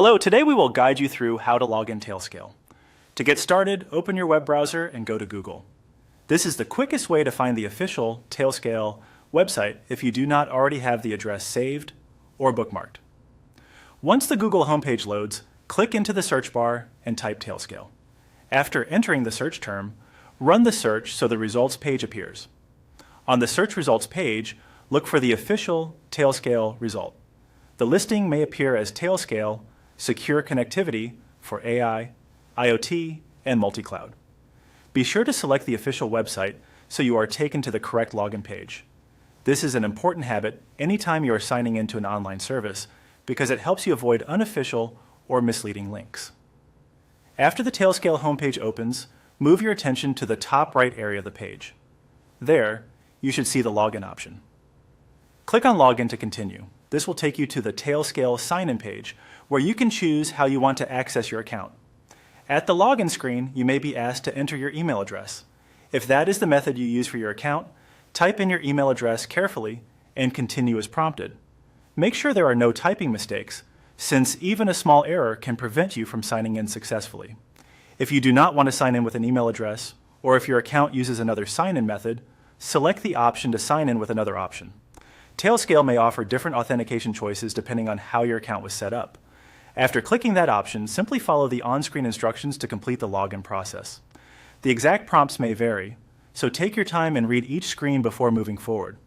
Hello, today we will guide you through how to log in Tailscale. To get started, open your web browser and go to Google. This is the quickest way to find the official Tailscale website if you do not already have the address saved or bookmarked. Once the Google homepage loads, click into the search bar and type Tailscale. After entering the search term, run the search so the results page appears. On the search results page, look for the official Tailscale result. The listing may appear as Tailscale Secure Connectivity for AI, IoT, and multi-cloud. Be sure to select the official website so you are taken to the correct login page. This is an important habit anytime you are signing into an online service because it helps you avoid unofficial or misleading links. After the Tailscale homepage opens, move your attention to the top right area of the page. There, you should see the login option. Click on Login to continue. This will take you to the Tailscale sign-in page where you can choose how you want to access your account. At the login screen, you may be asked to enter your email address. If that is the method you use for your account, type in your email address carefully and continue as prompted. Make sure there are no typing mistakes, since even a small error can prevent you from signing in successfully. If you do not want to sign in with an email address, or if your account uses another sign-in method, select the option to sign in with another option. Tailscale may offer different authentication choices depending on how your account was set up. After clicking that option, simply follow the on-screen instructions to complete the login process. The exact prompts may vary, so take your time and read each screen before moving forward.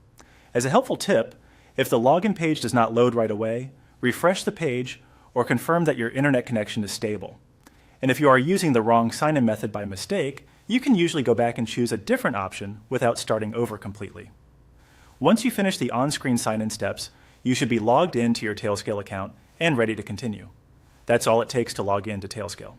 As a helpful tip, if the login page does not load right away, refresh the page or confirm that your internet connection is stable. And if you are using the wrong sign-in method by mistake, you can usually go back and choose a different option without starting over completely. Once you finish the on-screen sign-in steps, you should be logged into your Tailscale account and ready to continue. That's all it takes to log in to Tailscale.